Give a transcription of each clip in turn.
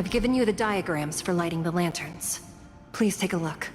I've given you the diagrams for lighting the lanterns. Please take a look.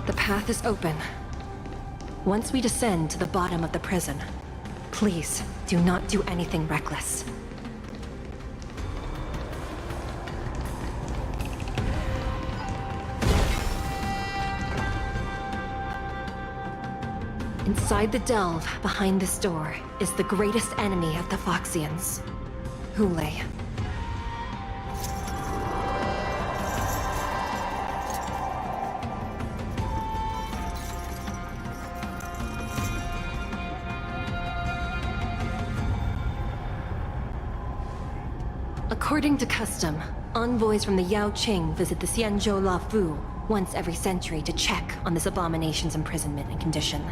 The path is open. Once we descend to the bottom of the prison, please do not do anything reckless. Inside the delve behind this door is the greatest enemy of the Foxians, Hulei. According to custom, envoys from the Yao Qing visit the Xianzhou La Fu once every century to check on this abomination's imprisonment and condition.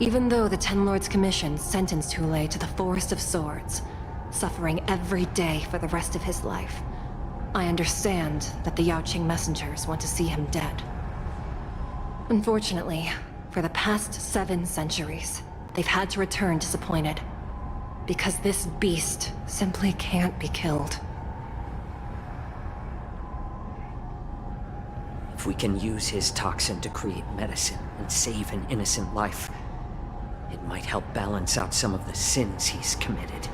Even though the Ten Lords Commission sentenced Hulei to the Forest of Swords, suffering every day for the rest of his life, I understand that the Yao Qing messengers want to see him dead. Unfortunately, for the past 7 centuries, they've had to return disappointed. Because this beast simply can't be killed. If we can use his toxin to create medicine and save an innocent life, it might help balance out some of the sins he's committed.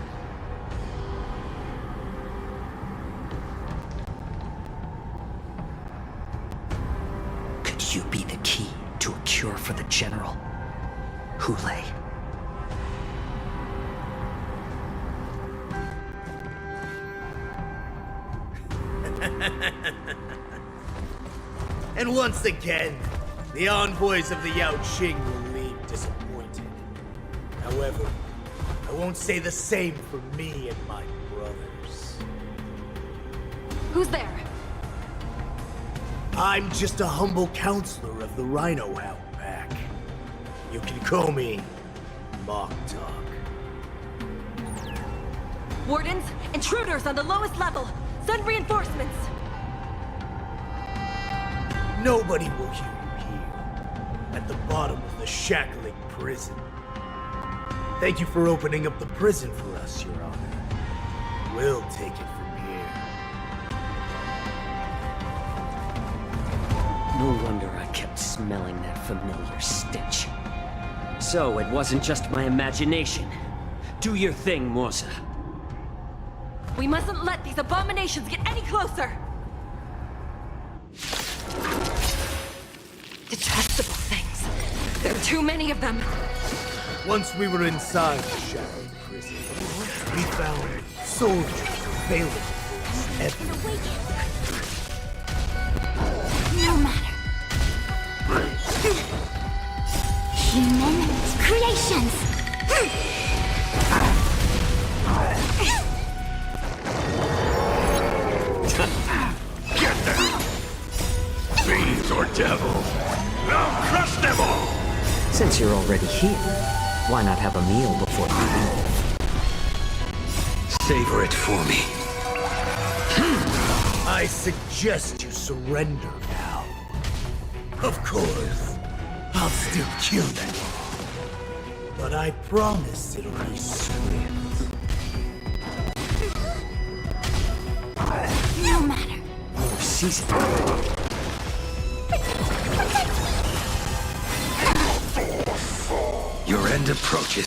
Could you be the key to a cure for the General, Hulei? And once again, the envoys of the Yao Qing will leave disappointed. However, I won't say the same for me and my brothers. Who's there? I'm just a humble counselor of the Rhino Hound Pack. You can call me Mock Talk. Wardens, intruders on the lowest level! Send reinforcements! Nobody will hear you here, at the bottom of the shackling prison. Thank you for opening up the prison for us, Your Honor. We'll take it from here. No wonder I kept smelling that familiar stench. So it wasn't just my imagination. Do your thing, Morza. We mustn't let these abominations get any closer! Detestable things. There are too many of them. Once we were inside the shackled prison, we found soldiers available for us everywhere. No matter. Human creations! Get them! Fiends or devils! I'll crush them all! Since you're already here, why not have a meal before you leave? Savor it for me. I suggest you surrender now. Of course, I'll still kill them. But I promise it'll be swift. No matter. More seasoned already. Your end approaches.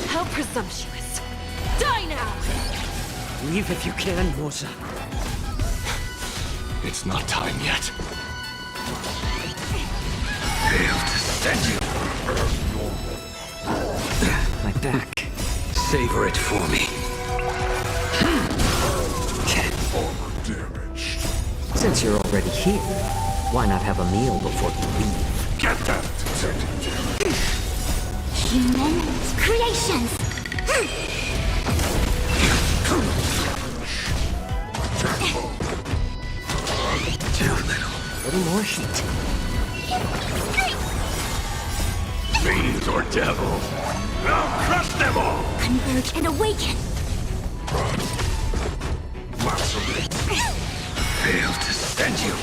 How presumptuous. Die now! Leave if you can, Moza. It's not time yet. Fail to send you. My back. Savor it for me. Since you're already here, why not have a meal before you leave? Get that! Human creations! Too little. A little more heat. Fiends or devils! I'll crush them all! Converge and awaken! Fail to send you.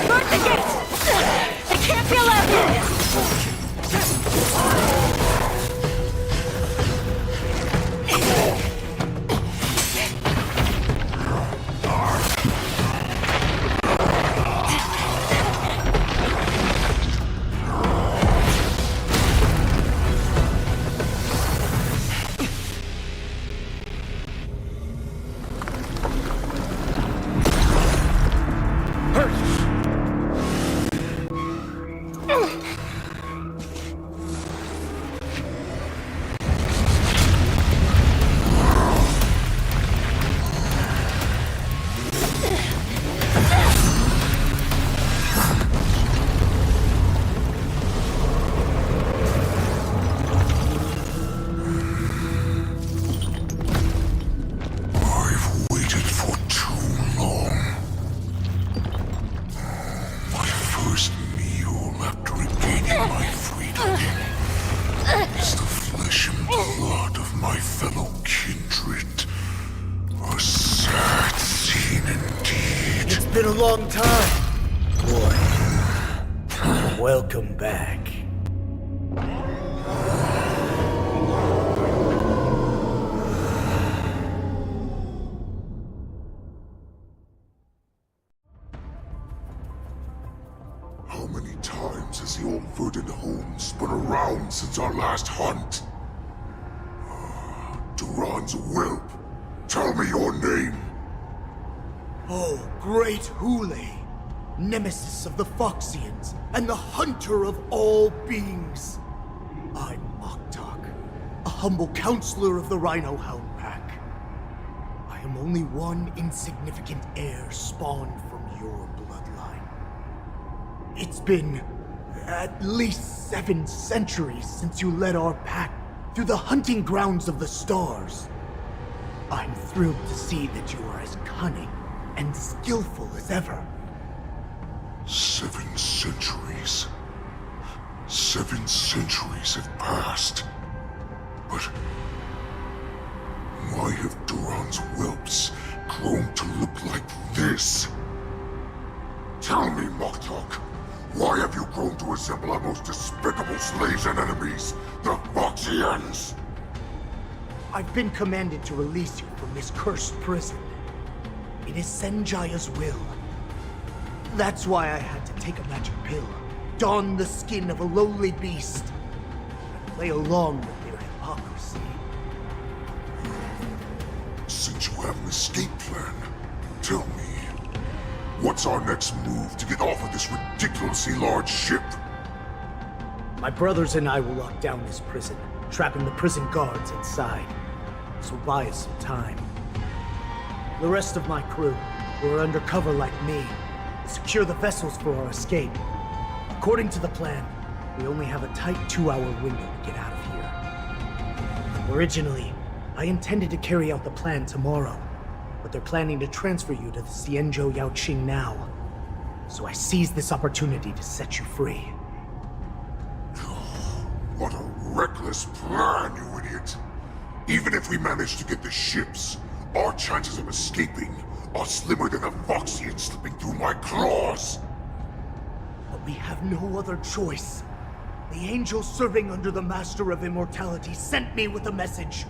Guard the gate! They can't be allowed in! Been a long time, boy. Welcome back. How many times has the old verdant home spun around since our last hunt? Duran's whelp. Tell me your name. Oh, great Hule, nemesis of the Foxians, and the hunter of all beings. I'm Moktok, a humble counselor of the Rhino Hound Pack. I am only one insignificant heir spawned from your bloodline. It's been at least 7 centuries since you led our pack through the hunting grounds of the stars. I'm thrilled to see that you are as cunning and skillful as ever. 7 centuries. 7 centuries have passed. But why have Duran's whelps grown to look like this? Tell me, Moktok, why have you grown to resemble our most despicable slaves and enemies, the Foxians? I've been commanded to release you from this cursed prison. It is Senjaya's will. That's why I had to take a magic pill, don the skin of a lowly beast, and play along with their hypocrisy. Since you have escape plan. Tell me, what's our next move to get off of this ridiculously large ship? My brothers and I will lock down this prison, trapping the prison guards inside. This will buy us some time. The rest of my crew, who are undercover like me, will secure the vessels for our escape. According to the plan, we only have a tight 2-hour window to get out of here. Originally, I intended to carry out the plan tomorrow, but they're planning to transfer you to the Xianzhou Yaoqing now. So I seized this opportunity to set you free. What a reckless plan, you idiot! Even if we manage to get the ships, our chances of escaping are slimmer than a Foxian slipping through my claws! But we have no other choice. The angel serving under the Master of Immortality sent me with a message.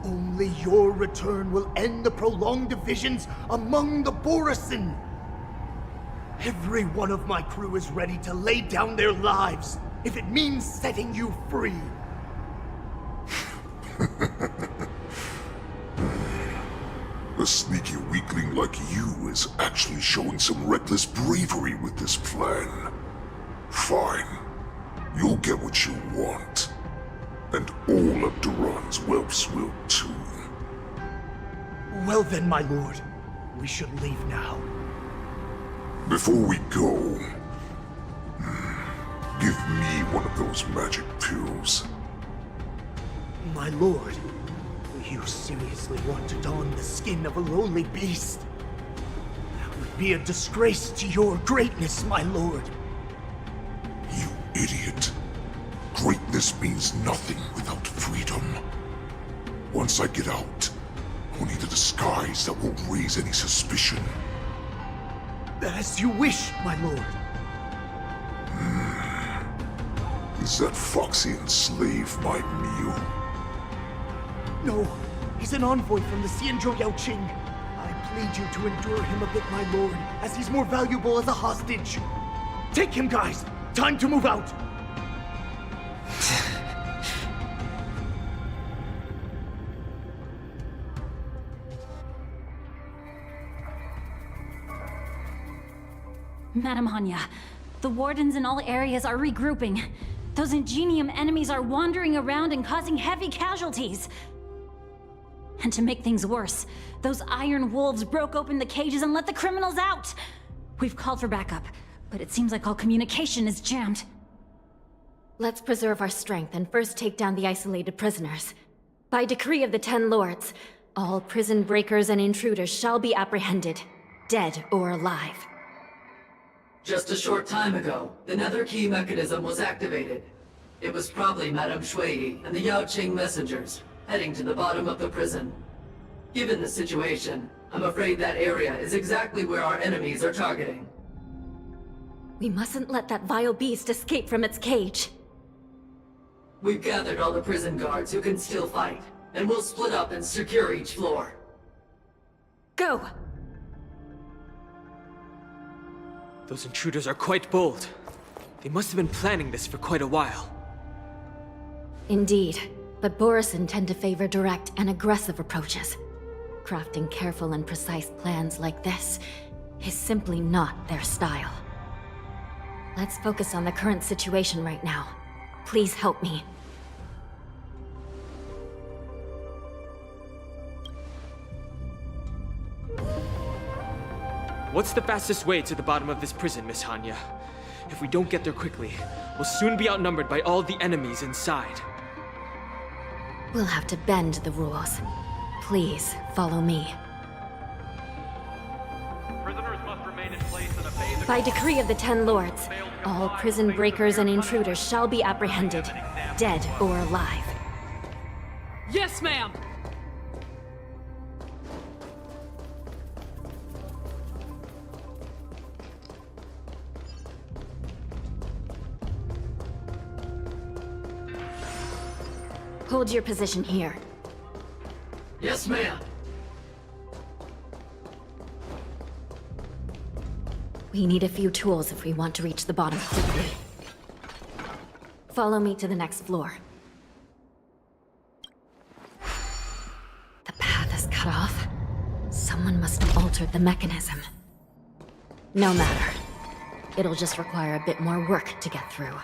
Only your return will end the prolonged divisions among the Borisin. Every one of my crew is ready to lay down their lives if it means setting you free. A sneaky weakling like you is actually showing some reckless bravery with this plan. Fine. You'll get what you want. And all of Duran's whelps will too. Well then, my lord, we should leave now. Before we go, give me one of those magic pills. My lord, you seriously want to don the skin of a lowly beast? That would be a disgrace to your greatness, my lord. You idiot. Greatness means nothing without freedom. Once I get out, I'll need a disguise that won't raise any suspicion. As you wish, my lord. Is that Foxian slave my meal? No, he's an envoy from the Xianzhou Yaoqing. I plead you to endure him a bit, my lord, as he's more valuable as a hostage. Take him, guys! Time to move out! Madam Hanya, the wardens in all areas are regrouping. Those Ingenium enemies are wandering around and causing heavy casualties. And to make things worse, those iron wolves broke open the cages and let the criminals out! We've called for backup, but it seems like all communication is jammed. Let's preserve our strength and first take down the isolated prisoners. By decree of the 10 Lords, all prison breakers and intruders shall be apprehended, dead or alive. Just a short time ago, the Nether Key mechanism was activated. It was probably Madame Shui and the Yaoqing messengers, heading to the bottom of the prison. Given the situation, I'm afraid that area is exactly where our enemies are targeting. We mustn't let that vile beast escape from its cage. We've gathered all the prison guards who can still fight, and we'll split up and secure each floor. Go! Those intruders are quite bold. They must have been planning this for quite a while. Indeed, but Borisin tend to favor direct and aggressive approaches. Crafting careful and precise plans like this is simply not their style. Let's focus on the current situation right now. Please help me. What's the fastest way to the bottom of this prison, Miss Hanya? If we don't get there quickly, we'll soon be outnumbered by all the enemies inside. We'll have to bend the rules. Please, follow me. Prisoners must remain in place in a phase By decree of the 10 Lords, all prison breakers and intruders shall be apprehended, dead or alive. Yes, ma'am! Hold your position here. Yes, ma'am. We need a few tools if we want to reach the bottom quickly. Follow me to the next floor. The path is cut off. Someone must have altered the mechanism. No matter. It'll just require a bit more work to get through.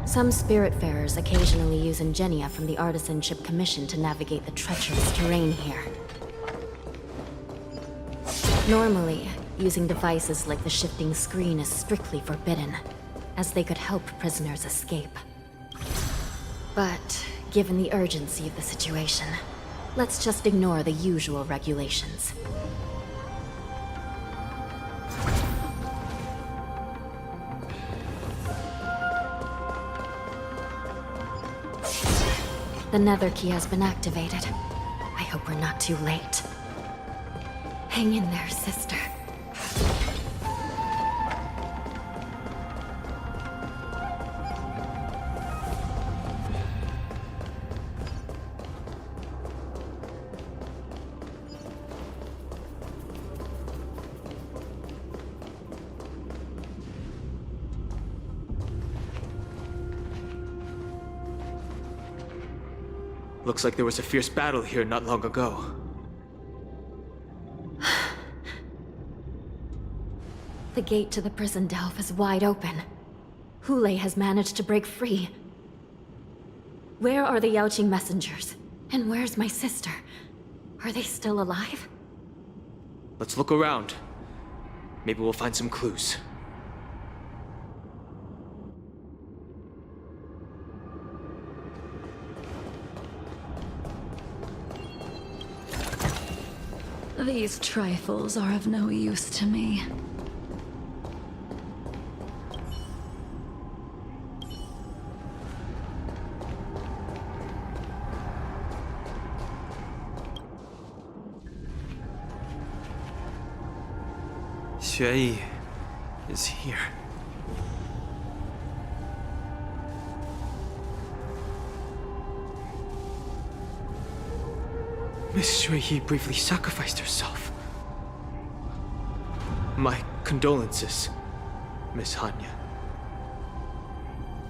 Some Spiritfarers occasionally use ingenia from the Artisanship Commission to navigate the treacherous terrain here. Normally, using devices like the shifting screen is strictly forbidden, as they could help prisoners escape. But, given the urgency of the situation, let's just ignore the usual regulations. The nether key has been activated. I hope we're not too late. Hang in there, sister. Looks like there was a fierce battle here not long ago. The gate to the prison delve is wide open. Hule has managed to break free. Where are the Yaoqing messengers? And where's my sister? Are they still alive? Let's look around. Maybe we'll find some clues. These trifles are of no use to me. Xueyi is here. Miss Xueyi briefly sacrificed herself. My condolences, Miss Hanya.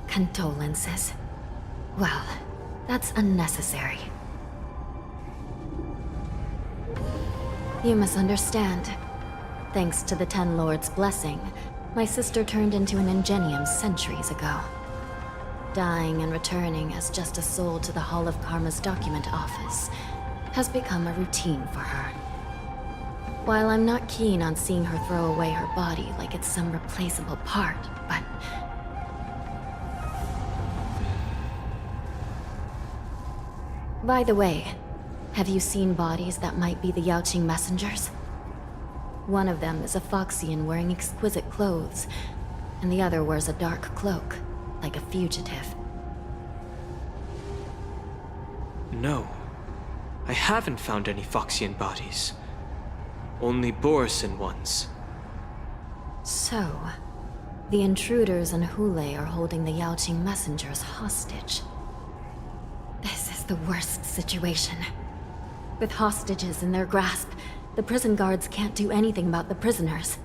Condolences. Well, that's unnecessary. You must understand. Thanks to the Ten Lords' blessing, my sister turned into an ingenium centuries ago. Dying and returning as just a soul to the Hall of Karma's document office has become a routine for her. While I'm not keen on seeing her throw away her body like it's some replaceable part, but... By the way, have you seen bodies that might be the Yaoqing messengers? One of them is a Foxian wearing exquisite clothes, and the other wears a dark cloak, like a fugitive. No. I haven't found any Foxian bodies. Only Borisin ones. So, the intruders and Hule are holding the Yaoqing messengers hostage. This is the worst situation. With hostages in their grasp, the prison guards can't do anything about the prisoners.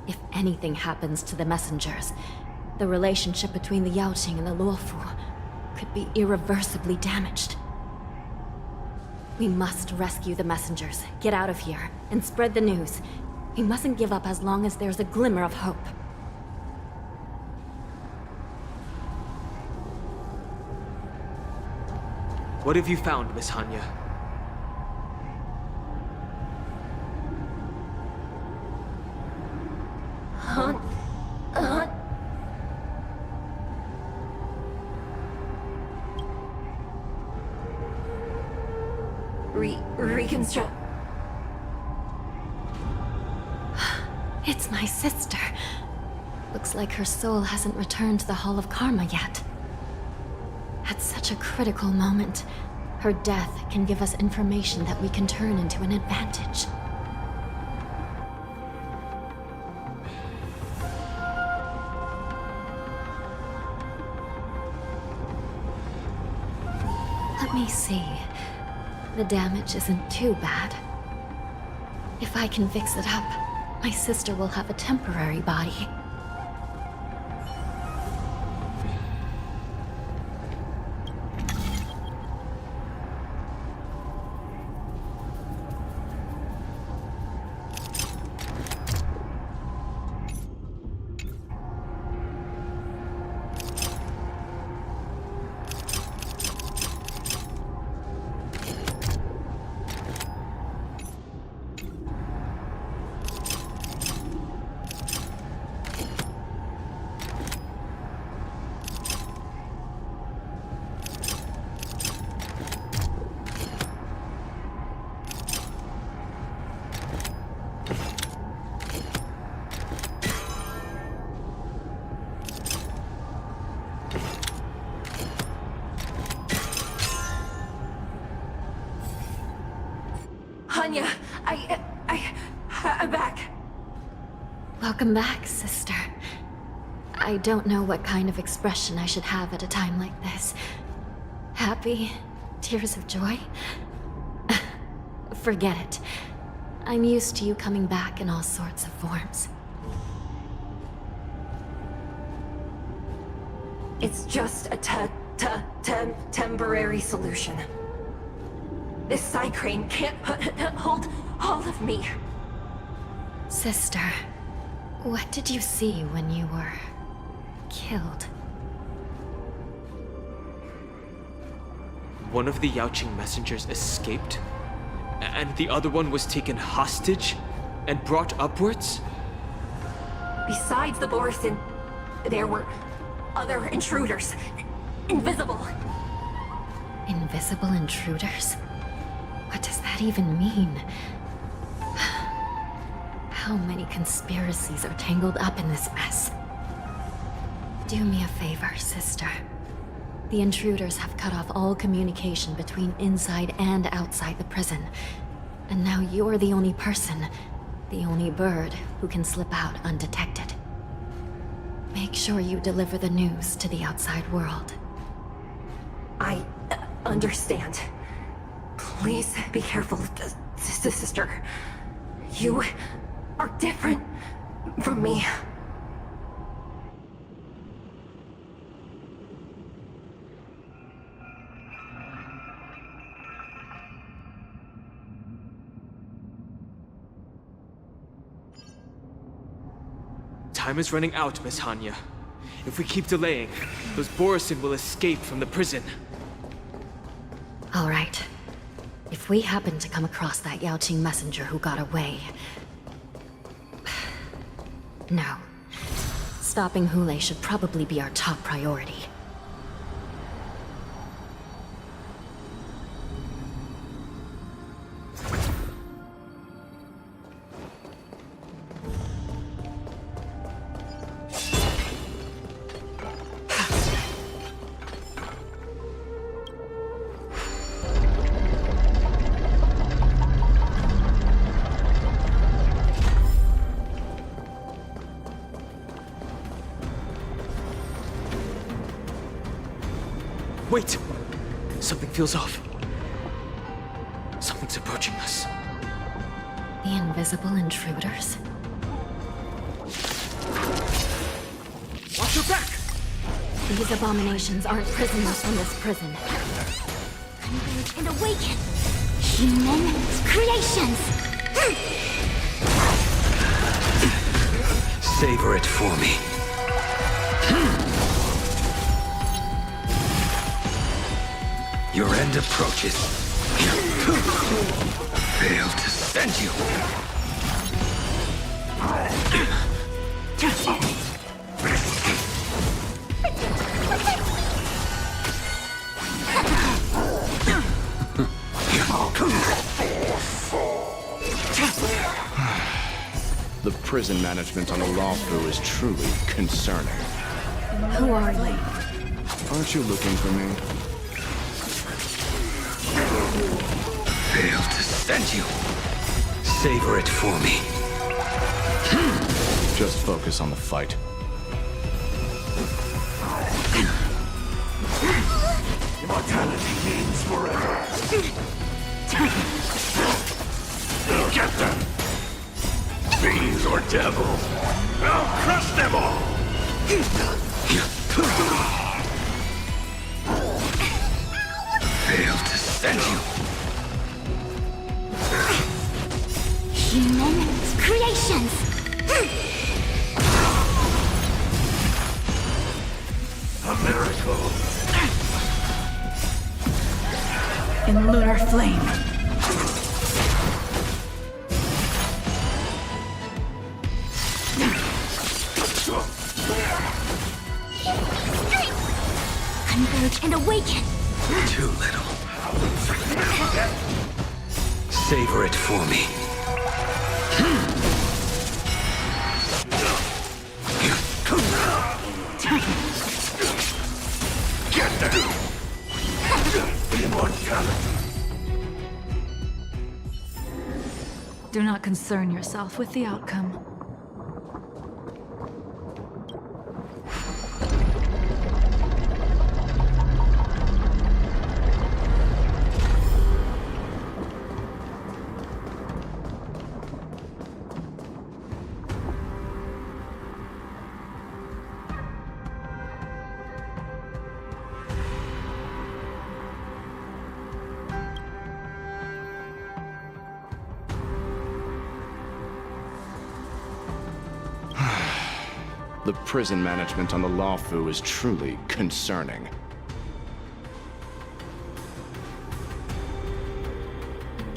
If anything happens to the messengers, the relationship between the Yaoqing and the Luofu could be irreversibly damaged. We must rescue the messengers, get out of here, and spread the news. We mustn't give up as long as there's a glimmer of hope. What have you found, Miss Hanya? Reconstruct. It's my sister. Looks like her soul hasn't returned to the Hall of Karma yet. At such a critical moment, her death can give us information that we can turn into an advantage. Let me see. The damage isn't too bad. If I can fix it up, my sister will have a temporary body. Hanya, I'm back. Welcome back, sister. I don't know what kind of expression I should have at a time like this. Happy? Tears of joy? Forget it. I'm used to you coming back in all sorts of forms. It's just a temporary solution. This Psycrane can't hold all of me. Sister, what did you see when you were killed? One of the Yaoqing messengers escaped, and the other one was taken hostage and brought upwards? Besides the Borisin, there were other intruders. Invisible. Invisible intruders? What does that even mean? How many conspiracies are tangled up in this mess? Do me a favor, sister. The intruders have cut off all communication between inside and outside the prison. And now you're the only person, the only bird, who can slip out undetected. Make sure you deliver the news to the outside world. I understand. Please be careful, sister. You are different from me. Time is running out, Miss Hanya. If we keep delaying, those Borisin will escape from the prison. All right. If we happen to come across that Yaoqing messenger who got away... No. Stopping Hule should probably be our top priority. Wait! Something feels off. Something's approaching us. The invisible intruders? Watch your back! These abominations aren't prisoners from this prison. Unveiled and awaken! Human creations! Savor it for me. Your end approaches. Fail to send you. The prison management on the Luofu is truly concerning. Who are you? Aren't you looking for me? Fail to send you. Savor it for me. Just focus on the fight. Immortality means forever. Get them! Fiends or devils, I'll crush them all! Failed to send you. Human creations! A miracle. In lunar flame. Converge and awaken! Too little. Savor it for me. Get them! Immortality. Do not concern yourself with the outcome. The prison management on the Lawfu is truly concerning.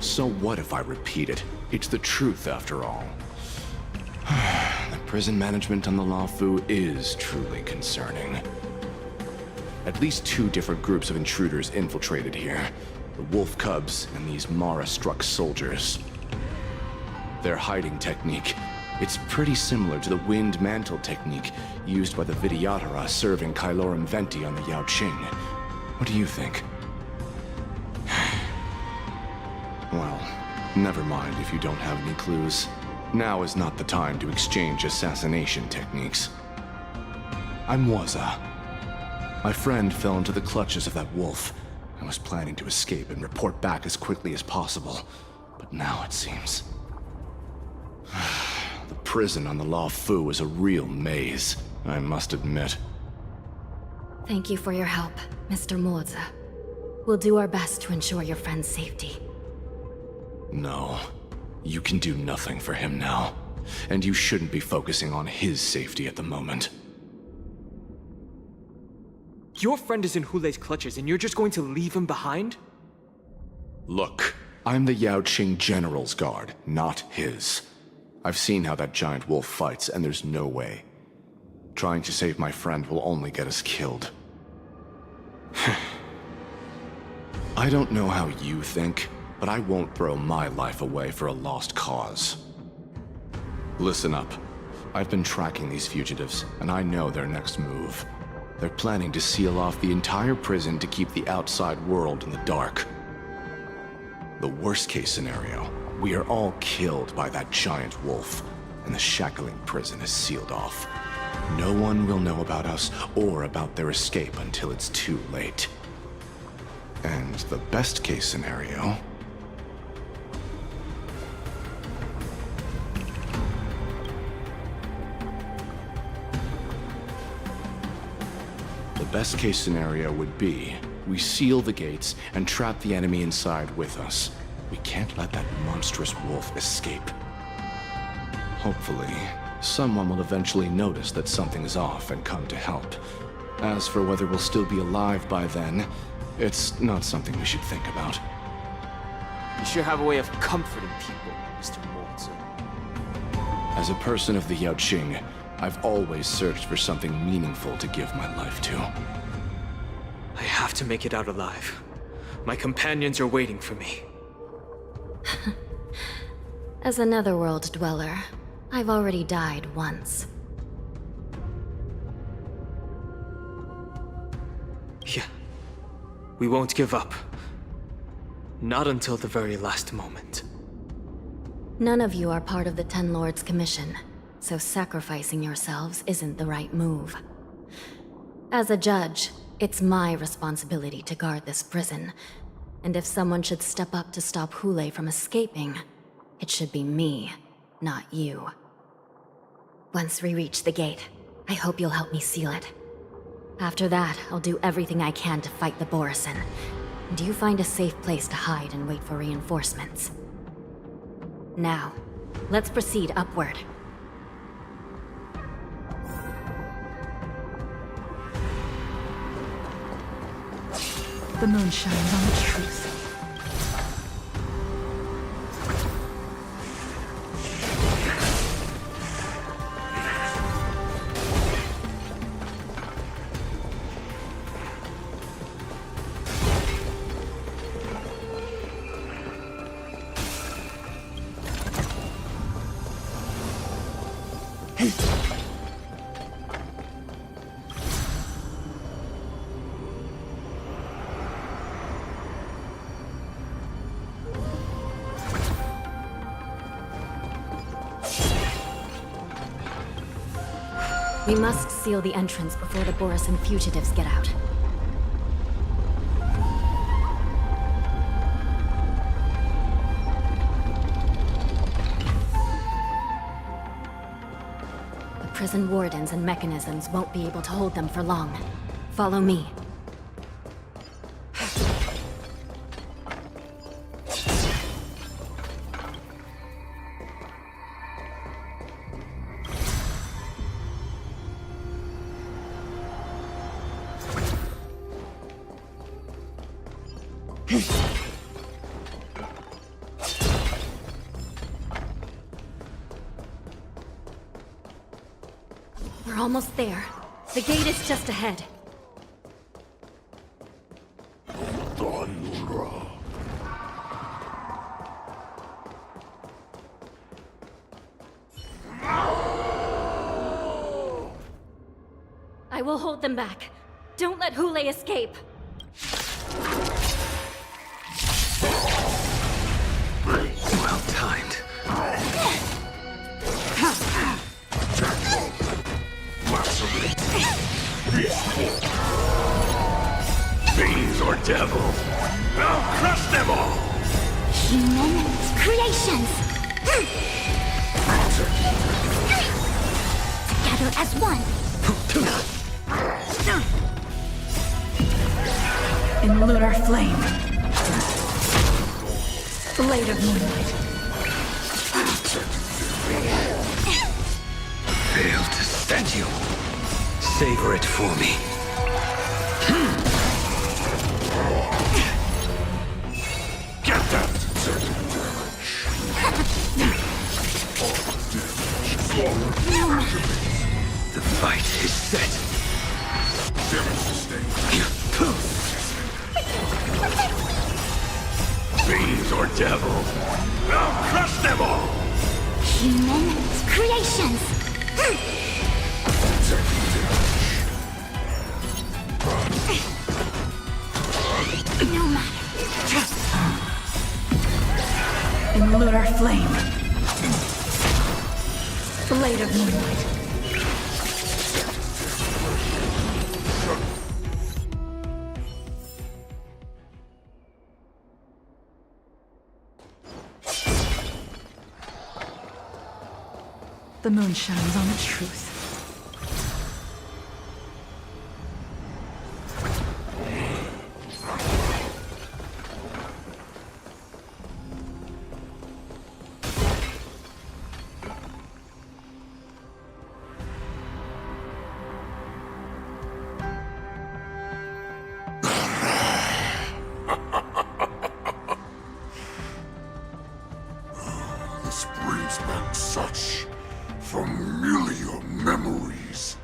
So what if I repeat it? It's the truth after all. The prison management on the Lawfu is truly concerning. At least 2 different groups of intruders infiltrated here. The Wolf Cubs and these Mara-struck soldiers. Their hiding technique, it's pretty similar to the Wind Mantle technique used by the Vidyadhara serving Kailorum Venti on the Yaoqing. What do you think? Well, never mind if you don't have any clues. Now is not the time to exchange assassination techniques. I'm Waza. My friend fell into the clutches of that wolf. I was planning to escape and report back as quickly as possible. But now it seems... The prison on the Lawfu is a real maze, I must admit. Thank you for your help, Mr. Moza. We'll do our best to ensure your friend's safety. No. You can do nothing for him now. And you shouldn't be focusing on his safety at the moment. Your friend is in Hulei's clutches and you're just going to leave him behind? Look, I'm the Yaoqing General's guard, not his. I've seen how that giant wolf fights, and there's no way. Trying to save my friend will only get us killed. I don't know how you think, but I won't throw my life away for a lost cause. Listen up. I've been tracking these fugitives, and I know their next move. They're planning to seal off the entire prison to keep the outside world in the dark. The worst-case scenario, we are all killed by that giant wolf, and the shackling prison is sealed off. No one will know about us or about their escape until it's too late. And the best-case scenario... The best-case scenario would be, we seal the gates and trap the enemy inside with us. We can't let that monstrous wolf escape. Hopefully, someone will eventually notice that something is off and come to help. As for whether we'll still be alive by then, it's not something we should think about. You sure have a way of comforting people, Mr. Mortzer. As a person of the Yaoqing, I've always searched for something meaningful to give my life to. I have to make it out alive. My companions are waiting for me. As a netherworld dweller, I've already died once. Yeah. We won't give up. Not until the very last moment. None of you are part of the Ten Lords' commission, so sacrificing yourselves isn't the right move. As a judge, it's my responsibility to guard this prison, And if someone should step up to stop Hule from escaping, it should be me, not you. Once we reach the gate, I hope you'll help me seal it. After that, I'll do everything I can to fight the Borisin. And you find a safe place to hide and wait for reinforcements. Now, let's proceed upward. The moon shines on the truth. We must seal the entrance before the Borisin fugitives get out. The prison wardens and mechanisms won't be able to hold them for long. Follow me. We're almost there. The gate is just ahead. I will hold them back. Don't let Hule escape. Well timed. Fiends or devils, I'll crush them all! Human creations! Together as one! In lunar flame. Blade of moonlight. Failed to stand you. Savor it for me. Get that! The fight is set. Fiends or devils, I'll crush them all! Human creations! No matter. In lunar flame. Blade of moonlight. The moon shines on the truth. This brings back such familiar memories.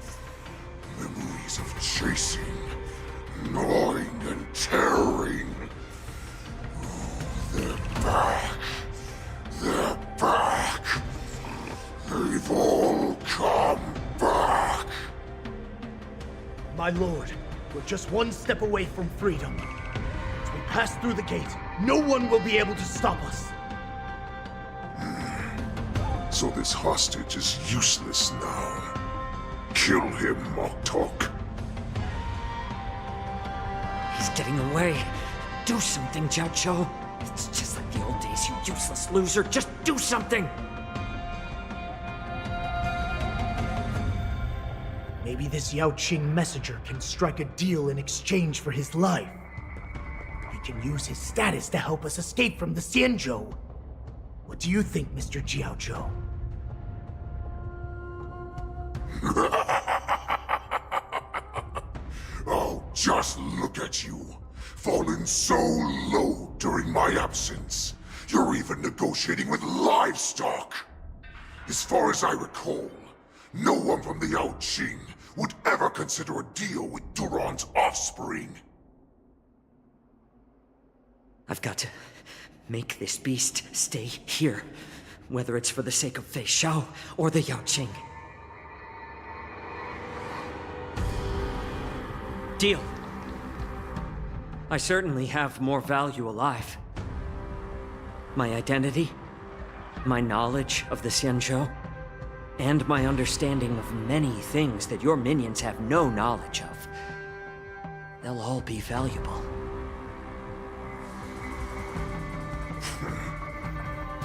Memories of chasing, gnawing, and tearing. Oh, they're back. They're back. They've all come back. My lord, we're just one step away from freedom. As we pass through the gate, no one will be able to stop us. So this hostage is useless now. Kill him, Moktok. He's getting away. do something, Jiao. It's just like the old days, you useless loser. Just do something! Maybe this Yao Qing messenger can strike a deal in exchange for his life. He can use his status to help us escape from the Xianzhou. What do you think, Mr. Jiao? Oh, just look at you. Fallen so low during my absence. You're even negotiating with livestock. As far as I recall, no one from the Yao Qing would ever consider a deal with Duran's offspring. I've got to make this beast stay here, whether it's for the sake of Fei Xiao or the Yao Qing. Deal. I certainly have more value alive. My identity, my knowledge of the Xianzhou, and my understanding of many things that your minions have no knowledge of. They'll all be valuable.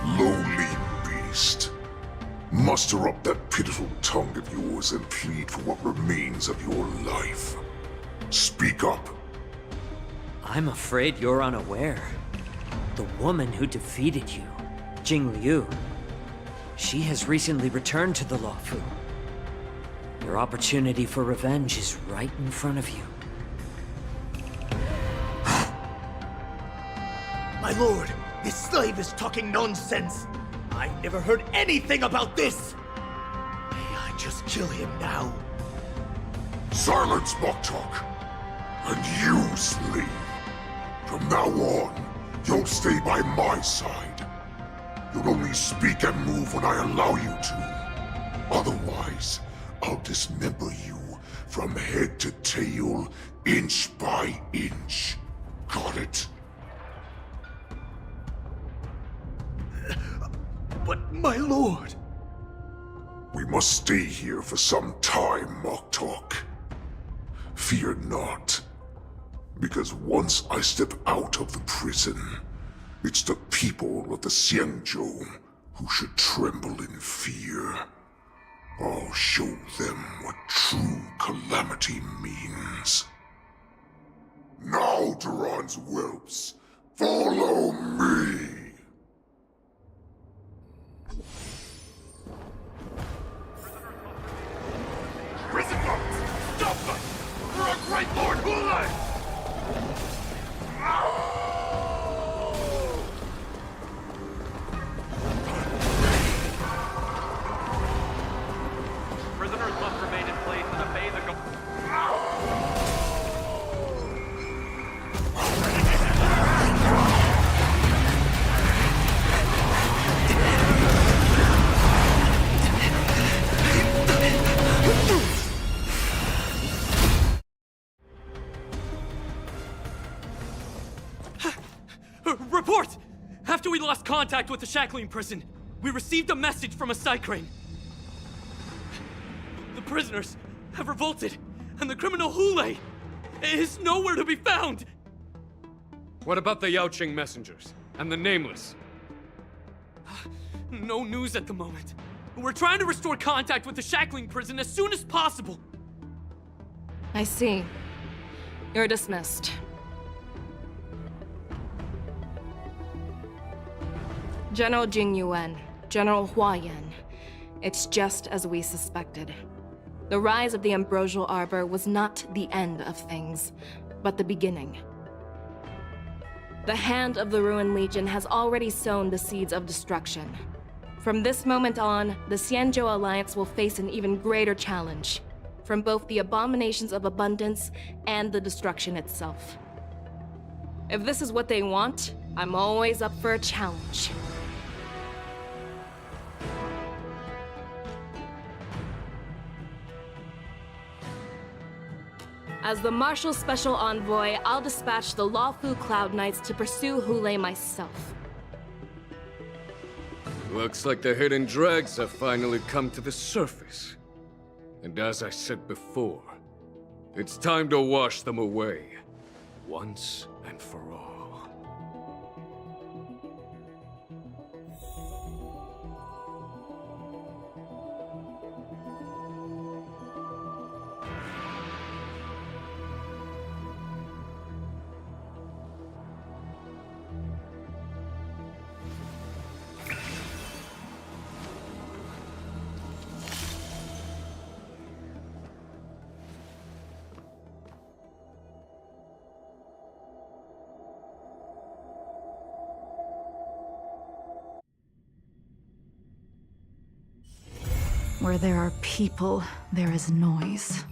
Lowly beast. Muster up that pitiful tongue of yours and plead for what remains of your life. Speak up. I'm afraid you're unaware. The woman who defeated you, Jing Liu, she has recently returned to the Luofu. Your opportunity for revenge is right in front of you. My lord, this slave is talking nonsense. I've never heard anything about this. May I just kill him now? Silence, Moktok. And you, slave. From now on, you'll stay by my side. You'll only speak and move when I allow you to. Otherwise, I'll dismember you from head to tail, inch by inch. Got it? But my lord... We must stay here for some time, Moktok. Fear not. Because once I step out of the prison, it's the people of the Xianzhou who should tremble in fear. I'll show them what true calamity means. Now, Duran's whelps, follow me! Prison guards! Stop them! For our great Lord Hulai! Prisoners must remain in place and obey the Report! After we lost contact with the shackling prison, we received a message from a Psycrane. The prisoners have revolted, and the criminal Hulei is nowhere to be found! What about the Yao Qing messengers? And the Nameless? No news at the moment. We're trying to restore contact with the shackling prison as soon as possible. I see. You're dismissed. General Jing Yuan, General Hua Yan. It's just as we suspected. The rise of the Ambrosial Arbor was not the end of things, but the beginning. The hand of the Ruined Legion has already sown the seeds of destruction. From this moment on, the Xianzhou Alliance will face an even greater challenge, from both the abominations of abundance and the destruction itself. If this is what they want, I'm always up for a challenge. As the Marshal Special Envoy, I'll dispatch the Luofu Cloud Knights to pursue Hulei myself. Looks like the hidden dregs have finally come to the surface. And as I said before, it's time to wash them away, once and for all. Where there are people, there is noise.